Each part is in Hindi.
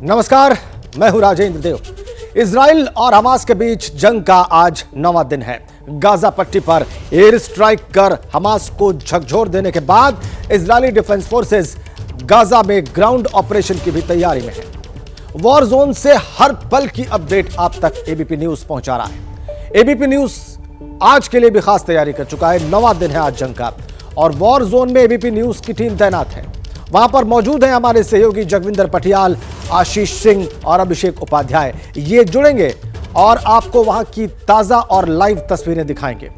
नमस्कार, मैं हूं राजेंद्र देव। इजराइल और हमास के बीच जंग का आज 9वां दिन है। गाजा पट्टी पर एयर स्ट्राइक कर हमास को झकझोर देने के बाद इजरायली डिफेंस फोर्सेस गाजा में ग्राउंड ऑपरेशन की भी तैयारी में है। वॉर जोन से हर पल की अपडेट आप तक एबीपी न्यूज पहुंचा रहा है। एबीपी न्यूज आज के लिए भी खास तैयारी कर चुका है। 9वां दिन है आज जंग का और वॉर जोन में एबीपी न्यूज की टीम तैनात है। वहां पर मौजूद हैं हमारे सहयोगी जगविंदर पटियाल, आशीष सिंह और अभिषेक उपाध्याय। ये जुड़ेंगे और आपको वहां की ताजा और लाइव तस्वीरें दिखाएंगे।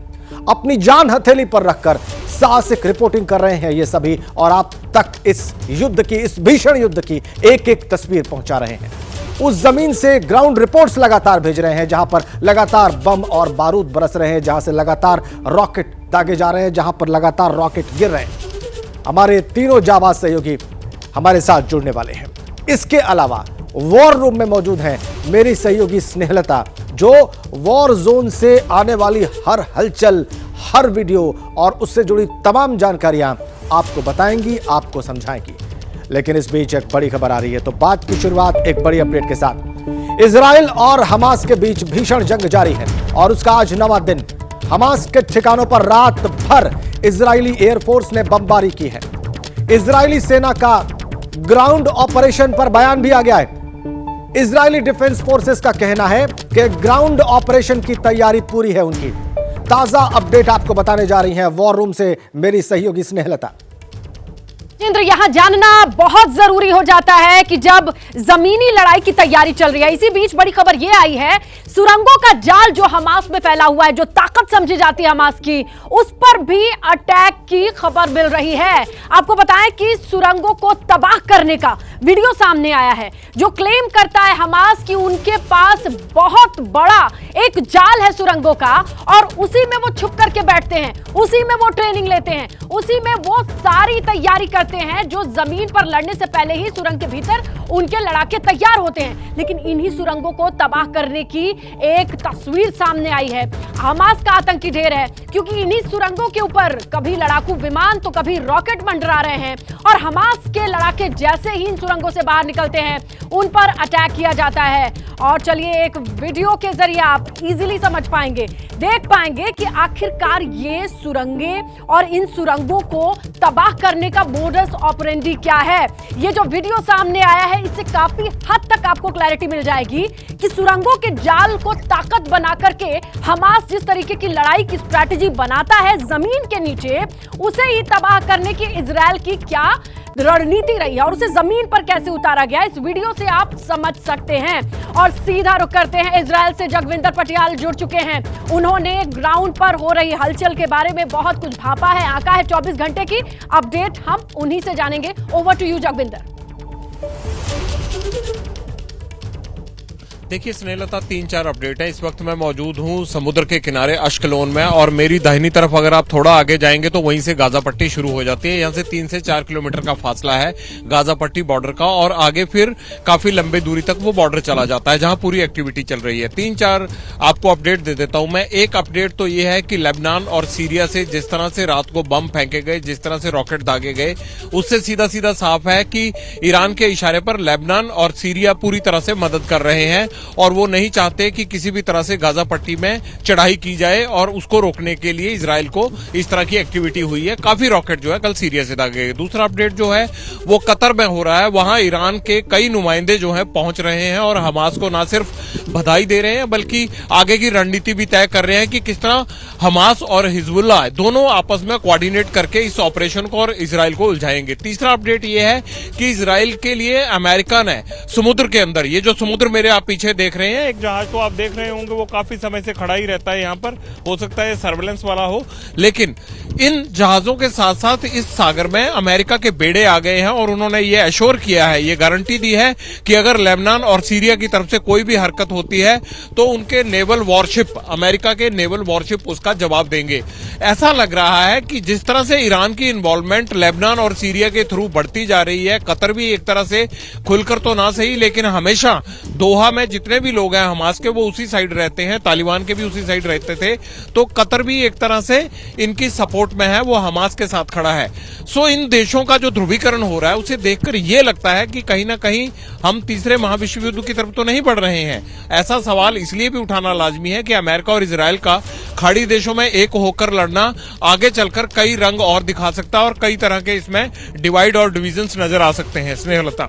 अपनी जान हथेली पर रखकर साहसिक रिपोर्टिंग कर रहे हैं ये सभी और आप तक इस युद्ध की, इस भीषण युद्ध की एक एक तस्वीर पहुंचा रहे हैं। उस जमीन से ग्राउंड रिपोर्ट्स लगातार भेज रहे हैं जहां पर लगातार बम और बारूद बरस रहे हैं, जहां से लगातार रॉकेट दागे जा रहे हैं, जहां पर लगातार रॉकेट गिर रहे हैं। हमारे तीनों जाबाज सहयोगी हमारे साथ जुड़ने वाले हैं। इसके अलावा वॉर रूम में मौजूद हैं मेरी सहयोगी स्नेहलता, जो वॉर जोन से आने वाली हर हलचल, हर वीडियो और उससे जुड़ी तमाम जानकारियां आपको बताएंगी, आपको समझाएंगी। लेकिन इस बीच एक बड़ी खबर आ रही है, तो बात की शुरुआत एक बड़ी अपडेट के साथ। इजराइल और हमास के बीच भीषण जंग जारी है और उसका आज 9वां दिन। हमास के ठिकानों पर रात भर इजरायली एयरफोर्स ने बमबारी की है। इजरायली सेना का ग्राउंड ऑपरेशन पर बयान भी आ गया है। इजरायली डिफेंस फोर्सेस का कहना है कि ग्राउंड ऑपरेशन की तैयारी पूरी है उनकी। ताजा अपडेट आपको बताने जा रही हैं वॉर रूम से मेरी सहयोगी स्नेहलता। यहां जानना बहुत जरूरी हो जाता है कि जब जमीनी लड़ाई की तैयारी चल रही है, इसी बीच बड़ी खबर यह आई है, सुरंगों का जाल जो हमास में फैला हुआ है, जो ताकत समझी जाती है हमास की, उस पर भी अटैक की खबर मिल रही है। आपको बताएं कि सुरंगों को तबाह करने का वीडियो सामने आया है, जो क्लेम करता है हमास कि उनके पास बहुत बड़ा एक जाल है सुरंगों का और उसी में वो छुप करके बैठते हैं, उसी में वो ट्रेनिंग लेते हैं, उसी में वो सारी तैयारी करते हैं जो जमीन पर लड़ने से पहले ही सुरंग के भीतर उनके लड़ाके तैयार होते हैं। लेकिन इन्हीं सुरंगों को तबाह करने की एक तस्वीर सामने आई है। हमास का आतंकी ढेर है, क्योंकि इन्हीं सुरंगों के ऊपर कभी लड़ाकू विमान तो कभी रॉकेट मंडरा रहे हैं और हमास के लड़ाके जैसे ही इन सुरंगों से बाहर निकलते हैं उन पर अटैक किया जाता है। और चलिए एक वीडियो के जरिए आप इजीली समझ पाएंगे, देख पाएंगे कि आखिरकार ये सुरंगें और इन सुरंगों को तबाह करने का मोडस ऑपरेंडी क्या है। ये जो वीडियो सामने आया है, इससे काफी हद तक आपको क्लैरिटी मिल जाएगी कि सुरंगों के जाल को ताकत बना करके हमास जिस तरीके की लड़ाई की स्ट्रैटेजी बनाता है जमीन के नीचे, उसे ही तबाह करने की इजराइल की क्या रणनीति रही है और उसे जमीन पर कैसे उतारा गया, इस वीडियो से आप समझ सकते हैं। और सीधा रुख करते हैं, इजराइल से जगविंदर पटियाल जुड़ चुके हैं। उन्होंने ग्राउंड पर हो रही हलचल के बारे में बहुत कुछ भापा है, आंका है 24 घंटे की अपडेट, हम उन्हीं से जानेंगे। Over to you Jagvinder. देखिए स्नेहलता, 3-4 अपडेट है। इस वक्त मैं मौजूद हूं समुद्र के किनारे अश्कलोन में और मेरी दाहिनी तरफ अगर आप थोड़ा आगे जाएंगे तो वहीं से गाजा पट्टी शुरू हो जाती है। यहां से 3 से 4 किलोमीटर का फासला है गाजा पट्टी बॉर्डर का और आगे फिर काफी लंबे दूरी तक वो बॉर्डर चला जाता है जहां पूरी एक्टिविटी चल रही है। 3-4 आपको अपडेट दे देता हूं मैं। एक अपडेट तो ये है कि लेबनान और सीरिया से जिस तरह से रात को बम फेंके गए, जिस तरह से रॉकेट दागे गए, उससे सीधा सीधा साफ है कि ईरान के इशारे पर लेबनान और सीरिया पूरी तरह से मदद कर रहे हैं और वो नहीं चाहते कि किसी भी तरह से गाजा पट्टी में चढ़ाई की जाए और उसको रोकने के लिए इजराइल को इस तरह की एक्टिविटी हुई है। काफी रॉकेट जो है कल सीरिया से दागे गए। दूसरा अपडेट जो है वो कतर में हो रहा है। वहां ईरान के कई नुमाइंदे जो है पहुंच रहे हैं और हमास को ना सिर्फ बधाई दे रहे हैं बल्कि आगे की रणनीति भी तय कर रहे हैं कि किस तरह हमास और हिजबुल्लाह दोनों आपस में कोऑर्डिनेट करके इस ऑपरेशन को और इजराइल को उलझाएंगे। तीसरा अपडेट ये है कि इजराइल के लिए अमेरिका ने समुद्र के अंदर, ये जो समुद्र मेरे आप पीछे देख रहे हैं, एक जहाज तो आप देख रहे होंगे वो काफी समय से खड़ा ही रहता है यहाँ पर, हो सकता है सर्वेलेंस वाला हो, लेकिन इन जहाजों के साथ साथ इस सागर में अमेरिका के बेड़े आ गए हैं और उन्होंने ये एश्योर किया है, ये गारंटी दी है कि अगर लेबनान और सीरिया की तरफ से कोई भी हरकत बात होती है तो उनके नेवल वॉरशिप, अमेरिका के नेवल वॉरशिप उसका जवाब देंगे। ऐसा लग रहा है कि जिस तरह से ईरान की इन्वॉल्वमेंट लेबनान और सीरिया के थ्रू बढ़ती जा रही है, कतर भी एक तरह से खुलकर तो ना सही लेकिन हमेशा दोहा में जितने भी लोग हैं हमास के वो उसी साइड रहते हैं, तालिबान के भी उसी साइड रहते थे, तो कतर भी एक तरह से इनकी सपोर्ट में है, वो हमास के साथ खड़ा है। सो इन देशों का जो ध्रुवीकरण हो रहा है उसे देखकर यह लगता है कि कहीं ना कहीं हम तीसरे महाविश्व युद्ध की तरफ तो नहीं बढ़ रहे हैं। ऐसा सवाल इसलिए भी उठाना लाजमी है कि अमेरिका और इजराइल का खाड़ी देशों में एक होकर लड़ना आगे चलकर कई रंग और दिखा सकता है और कई तरह के इसमें डिवाइड और डिविजन्स नजर आ सकते हैं। स्नेहलता।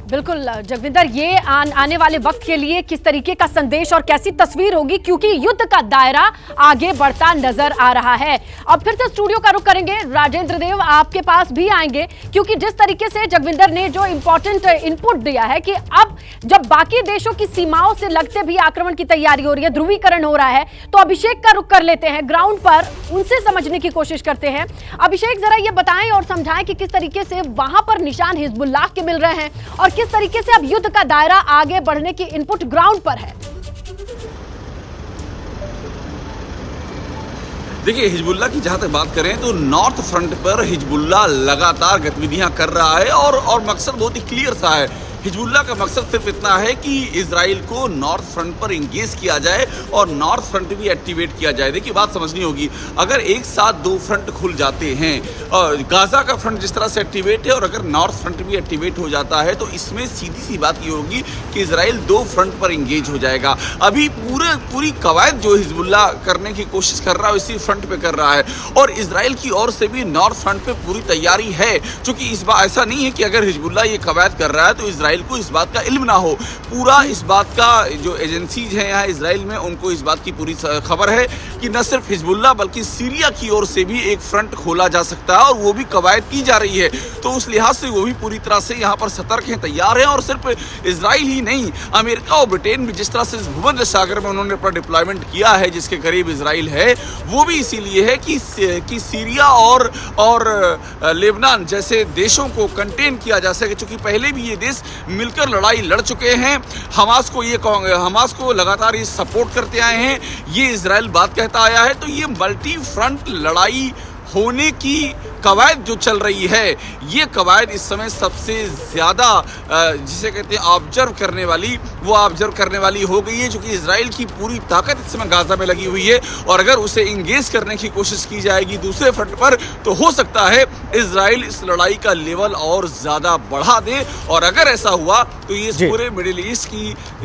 बिल्कुल जगविंदर, ये आने वाले वक्त के लिए किस तरीके का संदेश और कैसी तस्वीर होगी, क्योंकि युद्ध का दायरा आगे बढ़ता नजर आ रहा है। अब फिर से स्टूडियो का रुख करेंगे, राजेंद्र देव आपके पास भी आएंगे, क्योंकि जिस तरीके से जगविंदर ने जो इंपॉर्टेंट इनपुट दिया है कि अब जब बाकी देशों की सीमाओं से लगते भी आक्रमण की तैयारी हो रही है, ध्रुवीकरण हो रहा है, तो अभिषेक का रुख कर लेते हैं, ग्राउंड पर उनसे समझने की कोशिश करते हैं। अभिषेक, जरा ये बताएं और समझाएं कि किस तरीके से वहां पर निशान हिजबुल्लाह के मिल रहे हैं और किस तरीके से अब युद्ध का दायरा आगे बढ़ने की इनपुट ग्राउंड पर है। देखिए, हिजबुल्लाह की जहां तक बात करें तो नॉर्थ फ्रंट पर हिजबुल्लाह लगातार गतिविधियां कर रहा है और मकसद बहुत ही क्लियर सा है। हिजबुल्लाह का मकसद सिर्फ इतना है कि इजराइल को नॉर्थ फ्रंट पर इंगेज किया जाए और नॉर्थ फ्रंट भी एक्टिवेट किया जाए। देखिए, बात समझनी होगी, अगर एक साथ दो फ्रंट खुल जाते हैं और गाजा का फ्रंट जिस तरह से एक्टिवेट है और अगर नॉर्थ फ्रंट भी एक्टिवेट हो जाता है तो इसमें सीधी सी बात ये होगी कि इजराइल दो फ्रंट पर इंगेज हो जाएगा। अभी पूरी कवायद जो हिजबुल्लाह करने की कोशिश कर रहा है इसी फ्रंट पे कर रहा है और इजराइल की ओर से भी नॉर्थ फ्रंट पे पूरी तैयारी है, क्योंकि इस बार ऐसा नहीं है कि अगर हिजबुल्लाह ये कवायद कर रहा है तो इजराइल को इस बात का इल्म ना हो। पूरा इस बात का जो एजेंसीज हैं यहाँ इजराइल में उनको इस बात की पूरी खबर है कि न सिर्फ हिजबुल्लाह बल्कि सीरिया की ओर से भी एक फ्रंट खोला जा सकता है और वो भी कवायद की जा रही है। तो उस लिहाज से वो भी पूरी तरह से यहाँ पर सतर्क हैं, तैयार हैं। और सिर्फ इजराइल ही नहीं, अमेरिका और ब्रिटेन भी जिस तरह से भूमध्य सागर में उन्होंने अपना डिप्लॉयमेंट किया है जिसके करीब इजराइल है, वो भी इसीलिए है कि सीरिया और लेबनान जैसे देशों को कंटेन किया जा सके, क्योंकि पहले भी ये देश मिलकर लड़ाई लड़ चुके हैं। हमास को लगातार ये सपोर्ट करते आए हैं, ये इजराइल बात कहता आया है। तो ये मल्टी फ्रंट लड़ाई होने की कवायद जो चल रही है, ये कवायद इस समय सबसे ज़्यादा जिसे कहते हैं ऑब्जर्व करने वाली हो गई है, क्योंकि इजराइल की पूरी ताकत इस समय गाजा में लगी हुई है और अगर उसे इंगेज करने की कोशिश की जाएगी दूसरे फ्रंट पर तो हो सकता है इजराइल इस लड़ाई का लेवल और ज़्यादा बढ़ा दे और अगर ऐसा हुआ तो ये पूरे मिडिल ईस्ट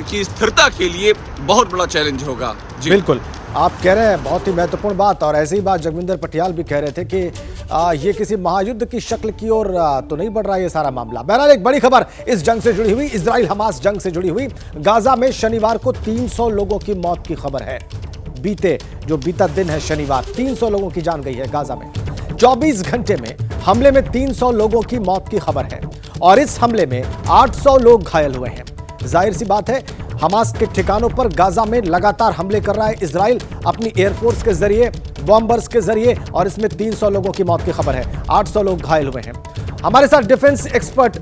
की स्थिरता के लिए बहुत बड़ा चैलेंज होगा। जी बिल्कुल, आप कह रहे हैं बहुत ही महत्वपूर्ण बात और ऐसी ही बात जगविंदर पटियाल भी कह रहे थे कि ये किसी महायुद्ध की शक्ल की ओर तो नहीं बढ़ रहा है ये सारा मामला। बहरहाल एक बड़ी खबर इस जंग से जुड़ी हुई, इजराइल हमास जंग से जुड़ी हुई। गाजा में शनिवार को 300 लोगों की मौत की खबर है। बीता दिन है शनिवार, 300 लोगों की जान गई है गाजा में। 24 घंटे में हमले में 300 लोगों की मौत की खबर है और इस हमले में 800 लोग घायल हुए हैं। जाहिर सी बात है, हमास के ठिकानों पर गाजा में लगातार हमले कर रहा है इजराइल अपनी एयरफोर्स के जरिए, बॉम्बर्स के जरिए और इसमें 300 लोगों की मौत की खबर है, 800 लोग घायल हुए हैं। हमारे साथ defence expert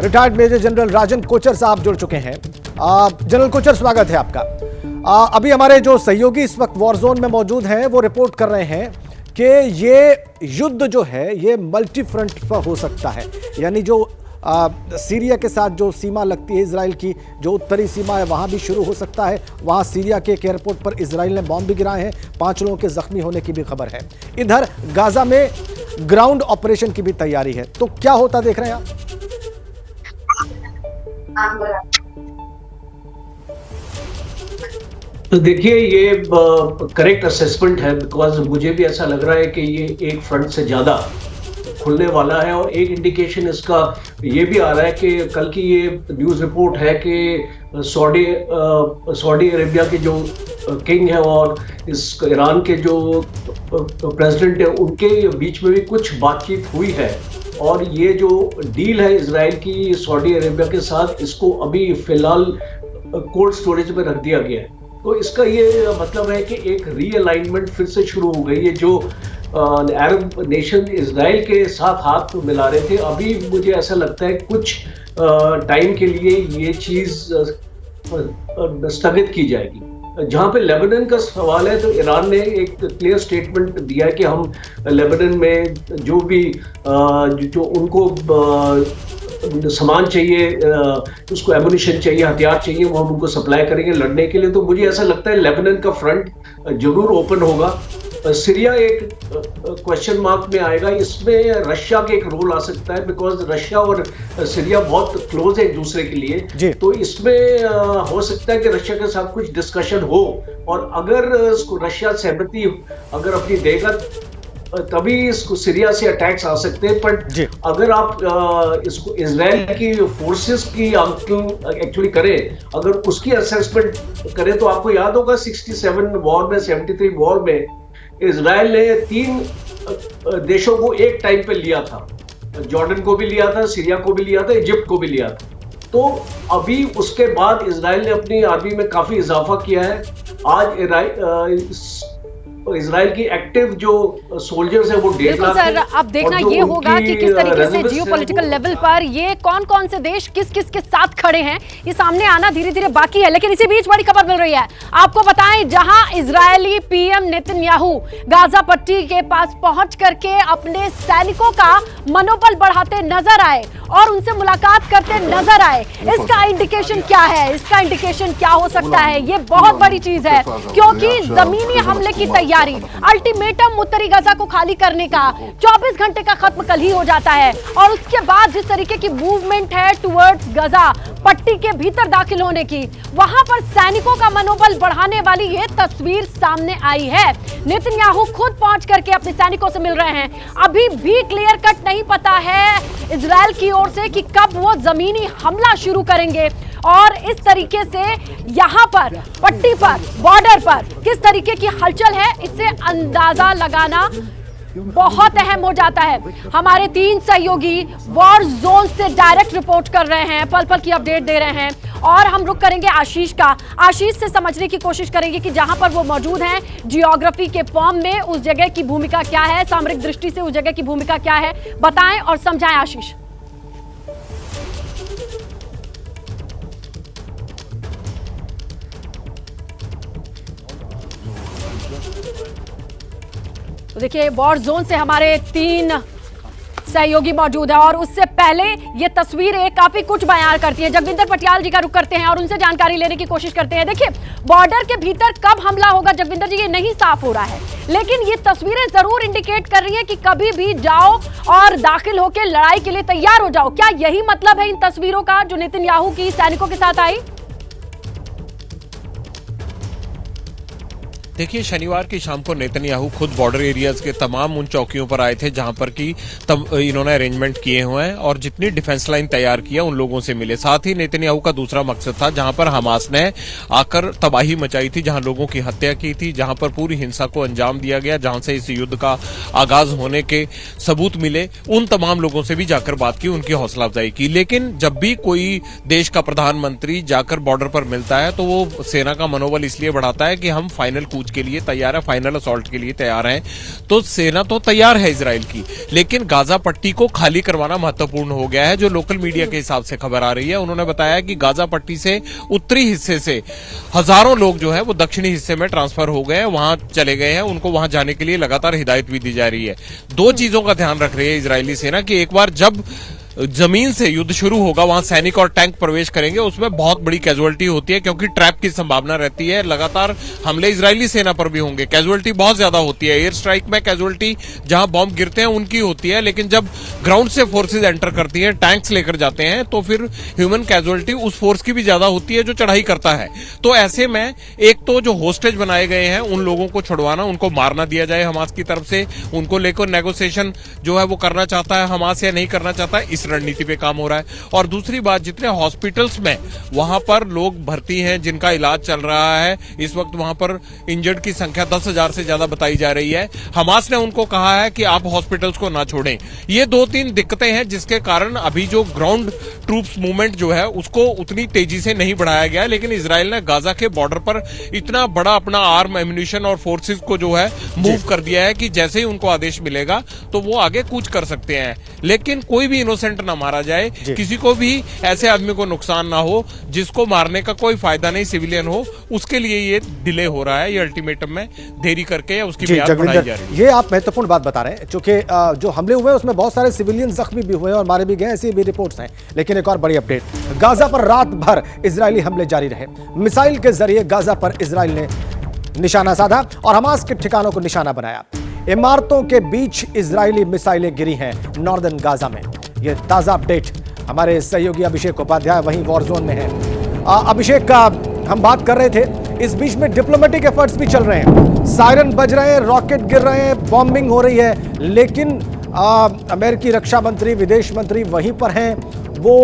retired major general Rajan Kochar साहब जुड़ चुके हैं। जनरल कोचर, स्वागत है आपका। अभी हमारे जो सहयोगी इस वक्त वॉर जोन में मौजूद हैं वो रिपोर्ट कर रहे हैं कि ये युद्ध जो है ये मल्टी फ्रंट पर हो सकता है, यानी जो सीरिया के साथ जो सीमा लगती है इजराइल की, जो उत्तरी सीमा है वहाँ भी शुरू हो सकता है। वहाँ सीरिया के एक एयरपोर्ट पर इजराइल ने बॉम्ब भी गिराए हैं, 5 लोगों के जख्मी होने की भी खबर है। इधर गाजा में ग्राउंड ऑपरेशन की भी तैयारी है, तो क्या होता देख रहे हैं आप? तो देखिए, ये करेक्ट असेसमेंट है, बिकॉज मुझे भी ऐसा लग रहा है कि ये एक फ्रंट से ज़्यादा खुलने वाला है। और एक इंडिकेशन इसका ये भी आ रहा है कि कल की ये न्यूज़ रिपोर्ट है कि सऊदी अरेबिया के जो किंग है और इस ईरान के जो प्रेसिडेंट है उनके बीच में भी कुछ बातचीत हुई है और ये जो डील है इजराइल की सऊदी अरेबिया के साथ, इसको अभी फिलहाल कोल्ड स्टोरेज में रख दिया गया है। तो इसका ये मतलब है कि एक रीअलाइनमेंट फिर से शुरू हो गई है। जो अरब नेशन इजराइल के साथ हाथ मिला रहे थे, अभी मुझे ऐसा लगता है कुछ टाइम के लिए ये चीज़ स्थगित की जाएगी। जहां पे लेबनान का सवाल है तो ईरान ने एक क्लियर स्टेटमेंट दिया है कि हम लेबनान में जो भी जो उनको सामान चाहिए, उसको एमुनिशन चाहिए, हथियार चाहिए, वो हम उनको सप्लाई करेंगे लड़ने के लिए। तो मुझे ऐसा लगता है लेबनान का फ्रंट जरूर ओपन होगा। सीरिया एक क्वेश्चन मार्क में आएगा, इसमें रशिया का एक रोल आ सकता है, बिकॉज रशिया और सीरिया बहुत क्लोज है एक दूसरे के लिए। तो इसमें हो सकता है कि रशिया के साथ कुछ डिस्कशन हो, और अगर रशिया सहमति अगर अपनी देगा तभी इसको सीरिया से अटैक्स आ सकते हैं। पर अगर आप इसको इजराइल की फोर्सेस की एक्चुअली करें, अगर उसकी असेसमेंट करें, तो आपको याद होगा 67 वॉर में, 73 वॉर में इजराइल ने 3 देशों को एक टाइम पे लिया था। जॉर्डन को भी लिया था, सीरिया को भी लिया था, इजिप्ट को भी लिया था। तो अभी उसके बाद इजराइल ने अपनी आर्मी में काफी इजाफा किया है। आज इजराइल की एक्टिव जो सोल्जर्स है वो 1.5 लाख सर, अब देखना ये होगा कि किस तरीके से जियोपॉलिटिकल लेवल पर ये कौन कौन से देश किस किस के साथ खड़े हैं, ये सामने आना धीरे धीरे बाकी है। लेकिन इसी बीच बड़ी खबर मिल रही है आपको बताएं, जहां इजरायली पीएम नेतन्याहू गाजा पट्टी के पास पहुंच करके अपने सैनिकों का मनोबल बढ़ाते नजर आए और उनसे मुलाकात करते नजर आए। इसका इंडिकेशन क्या है, इसका इंडिकेशन क्या हो सकता है? ये बहुत बड़ी चीज है, क्योंकि जमीनी हमले की तैयारी, अल्टीमेटम उत्तरी गाजा को खाली करने का 24 घंटे का खत्म कल ही हो जाता है, और उसके बाद जिस तरीके की मूवमेंट है टुवर्ड्स गाजा पट्टी के भीतर दाखिल होने की, वहां पर सैनिकों का मनोबल बढ़ाने वाली ये तस्वीर सामने आई है। नेतन्याहू खुद पहुंच करके अपने सैनिकों से मिल रहे हैं। अभी भी क्लियर कट नहीं पता है इजराइल की ओर से कि कब वो जमीनी हमला शुरू करेंगे, और इस तरीके से यहां पर पट्टी पर, बॉर्डर पर किस तरीके की हलचल है, इससे अंदाजा लगाना बहुत अहम हो जाता है। हमारे 3 सहयोगी वॉर जोन से डायरेक्ट रिपोर्ट कर रहे हैं, पल पल की अपडेट दे रहे हैं, और हम रुक करेंगे आशीष का। आशीष से समझने की कोशिश करेंगे कि जहां पर वो मौजूद हैं जियोग्राफी के फॉर्म में, उस जगह की भूमिका क्या है, सामरिक दृष्टि से उस जगह की भूमिका क्या है, बताएं और समझाएं आशीष। तो देखिए, वॉर जोन से हमारे 3 सहयोगी मौजूद है, और उससे पहले ये तस्वीरें काफी कुछ बयान करती हैं। जगविंदर पटियाल जी का रुख करते हैं और उनसे जानकारी लेने की कोशिश करते हैं। देखिए, बॉर्डर के भीतर कब हमला होगा जगविंदर जी, ये नहीं साफ हो रहा है, लेकिन ये तस्वीरें जरूर इंडिकेट कर रही है कि कभी भी जाओ और दाखिल होकर लड़ाई के लिए तैयार हो जाओ। क्या यही मतलब है इन तस्वीरों का जो नेतन्याहू की सैनिकों के साथ आई? देखिए, शनिवार की शाम को नेतन्याहू खुद बॉर्डर एरियाज के तमाम उन चौकियों पर आए थे जहां पर कि इन्होंने अरेंजमेंट किए हुए हैं, और जितनी डिफेंस लाइन तैयार किया उन लोगों से मिले। साथ ही नेतन्याहू का दूसरा मकसद था, जहां पर हमास ने आकर तबाही मचाई थी, जहां लोगों की हत्या की थी, जहां पर पूरी हिंसा को अंजाम दिया गया, जहां से इस युद्ध का आगाज होने के सबूत मिले, उन तमाम लोगों से भी जाकर बात की, उनकी हौसला अफजाई की। लेकिन जब भी कोई देश का प्रधानमंत्री जाकर बॉर्डर पर मिलता है तो वो सेना का मनोबल इसलिए बढ़ाता है कि हम फाइनल कूच के लिए तैयार है, फाइनल असॉल्ट के लिए तैयार हैं। तो सेना तो तैयार है इजराइल की, लेकिन गाजा पट्टी को खाली करवाना महत्वपूर्ण हो गया है। जो लोकल मीडिया के हिसाब से खबर आ रही है, उन्होंने बताया कि गाजा पट्टी से उत्तरी हिस्से से हजारों लोग जो है वो दक्षिणी हिस्से में ट्रांसफर हो गए हैं, वहां चले गए हैं। उनको वहां जाने के लिए लगातार हिदायत भी दी जा रही है। 2 चीजों का ध्यान रख रही है इजरायली सेना कि एक बार जब जमीन से युद्ध शुरू होगा, वहां सैनिक और टैंक प्रवेश करेंगे, उसमें बहुत बड़ी कैजुअलिटी होती है, क्योंकि ट्रैप की संभावना रहती है। लगातार हमले इजरायली सेना पर भी होंगे, कैजुअलिटी बहुत ज्यादा होती है। एयर स्ट्राइक में कैजुअलिटी जहां बॉम्ब गिरते हैं उनकी होती है, लेकिन जब ग्राउंड से फोर्सेज एंटर करती हैं, टैंक्स लेकर जाते हैं, तो फिर ह्यूमन कैजुअलिटी उस फोर्स की भी ज्यादा होती है जो चढ़ाई करता है। तो ऐसे में एक तो जो होस्टेज बनाए गए हैं उन लोगों को छुड़वाना, उनको मारना दिया जाए हमास की तरफ से, उनको लेकर नेगोशिएशन जो है वो करना चाहता है हमास या नहीं करना चाहता है, इस रणनीति पे काम हो रहा है। और दूसरी बात, जितने हॉस्पिटल्स में वहां पर लोग भर्ती हैं, जिनका इलाज चल रहा है, इस वक्त वहां पर इंजर्ड की संख्या 10,000 से ज्यादा बताई जा रही है। हमास ने उनको कहा है कि आप हॉस्पिटल्स को ना छोड़ें। ये 2-3 दिक्कतें हैं जिसके कारण अभी जो ग्राउंड ट्रूप्स मूवमेंट जो है उसको उतनी तेजी से नहीं बढ़ाया गया। लेकिन इजराइल ने गाजा के बॉर्डर पर इतना बड़ा अपना आर्म, एम्यूनिशन और फोर्सेज को जो है मूव कर दिया है कि जैसे ही उनको आदेश मिलेगा तो वो आगे कूच कर सकते हैं। लेकिन कोई भी इनोसेंट ना मारा जाए, किसी को भी ऐसे आदमी को नुकसान ना हो जिसको मारने का कोई फायदा नहीं, सिविलियन हो, उसके लिए ये डिले हो रहा है, ये अल्टीमेटम में देरी करके या उसकी मियाद बढ़ाई जा रही है। ये आप महत्वपूर्ण बात बता रहे हैं, क्योंकि जो हमले हुए हैं उसमें बहुत सारे सिविलियन जख्मी भी हुए और मारे भी गए, ऐसी भी रिपोर्ट्स हैं। लेकिन एक और बड़ी अपडेट, गाजा पर रात भर इजरायली हमले जारी रहे। मिसाइल के जरिए गाजा पर इजराइल ने निशाना साधा और हमास के ठिकानों को निशाना बनाया। इमारतों के बीच इजरायली मिसाइलें गिरी हैं नॉर्दर्न गाजा में। यह ताजा अपडेट हमारे सहयोगी अभिषेक उपाध्याय वहीं वॉर जोन में है। अभिषेक का हम बात कर रहे थे, इस बीच में डिप्लोमेटिक एफर्ट्स भी चल रहे हैं, सायरन बज रहे हैं, रॉकेट गिर रहे हैं, बॉम्बिंग हो रही है, लेकिन अमेरिकी रक्षा मंत्री, विदेश मंत्री वहीं पर हैं। वो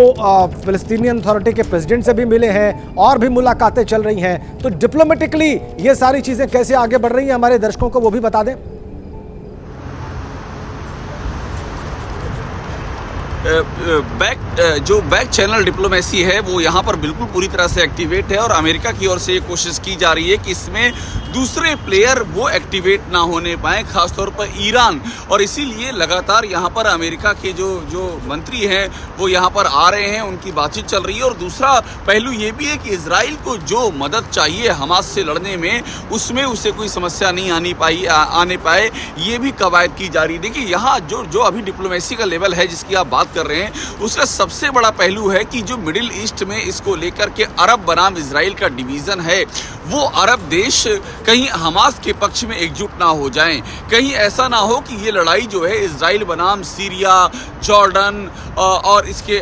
फिलिस्तीनियन अथॉरिटी के प्रेसिडेंट से भी मिले हैं और भी मुलाकातें चल रही हैं। तो डिप्लोमेटिकली ये सारी चीजें कैसे आगे बढ़ रही हैं, हमारे दर्शकों को वो भी बता दें। बैक चैनल डिप्लोमेसी है वो यहाँ पर बिल्कुल पूरी तरह से एक्टिवेट है और अमेरिका की ओर से ये कोशिश की जा रही है कि इसमें दूसरे प्लेयर वो एक्टिवेट ना होने पाए, खासतौर पर ईरान। और इसीलिए लगातार यहाँ पर अमेरिका के जो मंत्री हैं वो यहाँ पर आ रहे हैं, उनकी बातचीत चल रही है। और दूसरा पहलू ये भी है कि इजराइल को जो मदद चाहिए हमास से लड़ने में, उसमें उसे कोई समस्या नहीं आने पाए, ये भी कवायद की जा रही है। देखिए यहाँ जो अभी डिप्लोमेसी का लेवल है जिसकी आप बात कर रहे हैं, उसका सबसे बड़ा पहलू है कि जो मिडिल ईस्ट में इसको लेकर के अरब बनाम इजराइल का डिवीजन है, वो अरब देश कहीं हमास के पक्ष में एकजुट ना हो जाएं, कहीं ऐसा ना हो कि ये लड़ाई जो है इजराइल बनाम सीरिया, जॉर्डन और इसके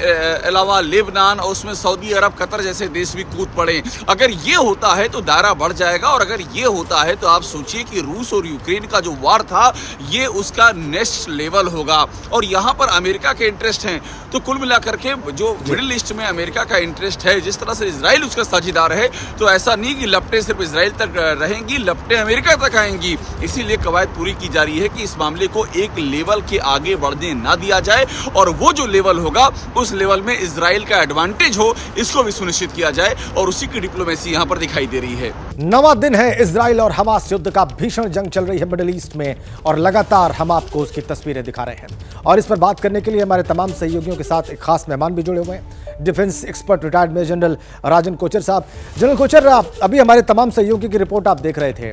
अलावा लेबनान और उसमें सऊदी अरब, कतर जैसे देश भी कूद पड़े। अगर ये होता है तो दायरा बढ़ जाएगा, और अगर ये होता है तो आप सोचिए कि रूस और यूक्रेन का जो वार था ये उसका नेक्स्ट लेवल होगा। और यहाँ पर अमेरिका के इंटरेस्ट हैं, तो कुल मिलाकर के जो मिडिल ईस्ट में अमेरिका का इंटरेस्ट है, जिस तरह से इजराइल उसका साझेदार है, तो ऐसा नहीं कि लपटें सिर्फ इजराइल तक रहेंगी, लपटें अमेरिका तक आएंगी। इसीलिए कवायद पूरी की जा रही है कि इस मामले को एक लेवल के आगे बढ़ने ना दिया जाए, और वो जो लेवल होगा उस लेवल में इजराइल का एडवांटेज हो, इसको भी सुनिश्चित किया जाए, और उसी की डिप्लोमेसी यहाँ पर दिखाई दे रही है। 9वां दिन है इजराइल और हमास युद्ध का, भीषण जंग चल रही है मिडिल ईस्ट में, और लगातार हम आपको उसकी तस्वीरें दिखा रहे हैं। और इस पर बात करने के लिए हमारे तमाम सहयोगियों के साथ एक खास मेहमान भी जुड़े हुए हैं, defence expert retired major general Rajan Kochar साहब। जनरल कोचर, अभी हमारे तमाम सहयोगियों की रिपोर्ट आप देख रहे थे,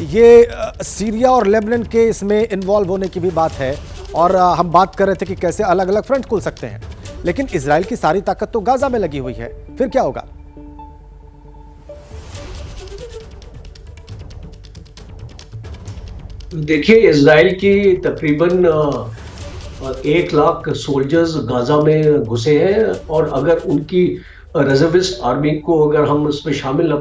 ये सीरिया और लेबनान के इसमें इन्वॉल्व होने की भी बात है, और हम बात कर रहे थे कि कैसे अलग अलग फ्रंट खुल सकते हैं, लेकिन इजराइल की सारी ताकत तो गाजा में लगी हुई है, फिर क्या होगा? देखिए, इजराइल की तकरीबन 1 लाख सोल्जर्स गाजा में घुसे हैं, और अगर उनकी रिजर्विस्ट आर्मी को अगर हम उसमें शामिल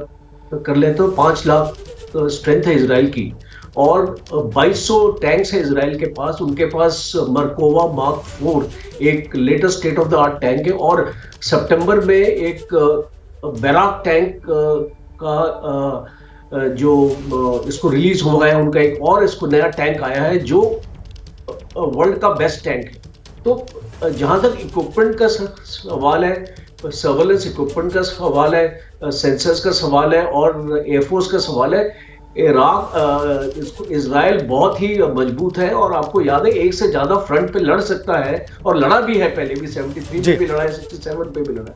कर लें तो 5 लाख स्ट्रेंथ है इजराइल की, और 2200 टैंक्स है इजराइल के पास। उनके पास मरकोवा मार्क 4 एक latest state of the art tank है, और सितंबर में एक बैराक टैंक का जो इसको रिलीज हो गया है, उनका एक और इसको नया टैंक आया है जो वर्ल्ड का बेस्ट टैंक है। तो जहां तक इक्विपमेंट का सवाल है, सर्वेलेंस इक्विपमेंट का सवाल है, सेंसर्स का सवाल है और एयरफोर्स का सवाल है, इजराइल बहुत ही मजबूत है। और आपको याद है, एक से ज्यादा फ्रंट पे लड़ सकता है, और लड़ा भी है, पहले भी 73 पे भी लड़ा है, 67 पे भी लड़ा है।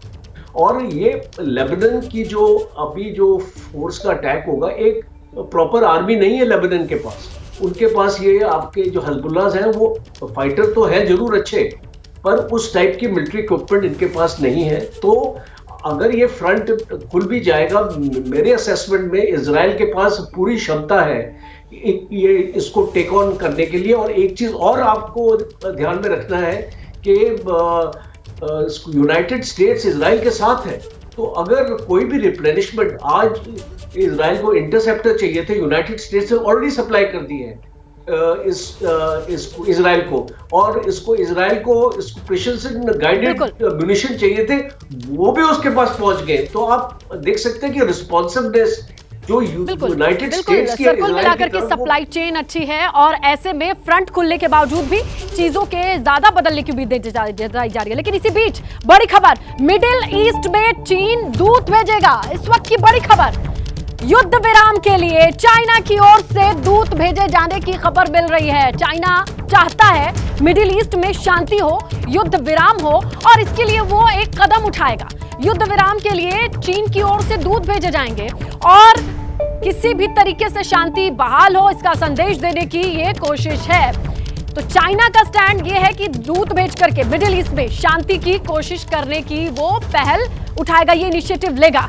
और ये लेबनान की जो अभी जो फोर्स का अटैक होगा, एक प्रॉपर आर्मी नहीं है लेबनान के पास। उनके पास ये आपके जो हिजबुल्लाह हैं, वो फाइटर तो है जरूर अच्छे, पर उस टाइप की मिलिट्री इक्विपमेंट इनके पास नहीं है। तो अगर ये फ्रंट खुल भी जाएगा, मेरे असेसमेंट में इजराइल के पास पूरी क्षमता है ये इसको टेक ऑन करने के लिए। और एक चीज और आपको ध्यान में रखना है कि यूनाइटेड स्टेट्स इजराइल के साथ है, तो अगर कोई भी रिप्लेनिशमेंट, आज इजराइल को इंटरसेप्टर चाहिए थे, यूनाइटेड स्टेट्स ने ऑलरेडी सप्लाई कर दिए हैं इजराइल को, और इसको इजराइल को प्रिसिजन गाइडेड म्यूनिशन चाहिए थे, वो भी उसके पास पहुंच गए। तो आप देख सकते हैं कि रिस्पॉन्सिवनेस जो यूनाइटेड स्टेट्स की, कुल मिलाकर के सप्लाई चेन अच्छी है, और ऐसे में फ्रंट खुलने के बावजूद भी चीजों के ज्यादा बदलने की उम्मीद जताई जा रही है। लेकिन इसी बीच बड़ी खबर, मिडिल ईस्ट में चीन दूत भेजेगा, इस वक्त की बड़ी खबर। युद्ध विराम के लिए चाइना की ओर से दूत भेजे जाने की खबर मिल रही है। चाइना चाहता है मिडिल ईस्ट में शांति हो, युद्ध विराम हो और इसके लिए वो एक कदम उठाएगा। युद्ध विराम के लिए चीन की ओर से दूत भेजे जाएंगे और किसी भी तरीके से शांति बहाल हो इसका संदेश देने की ये कोशिश है। तो चाइना का स्टैंड ये है कि दूत भेज करके मिडिल ईस्ट में शांति की कोशिश करने की वो पहल उठाएगा, ये इनिशिएटिव लेगा।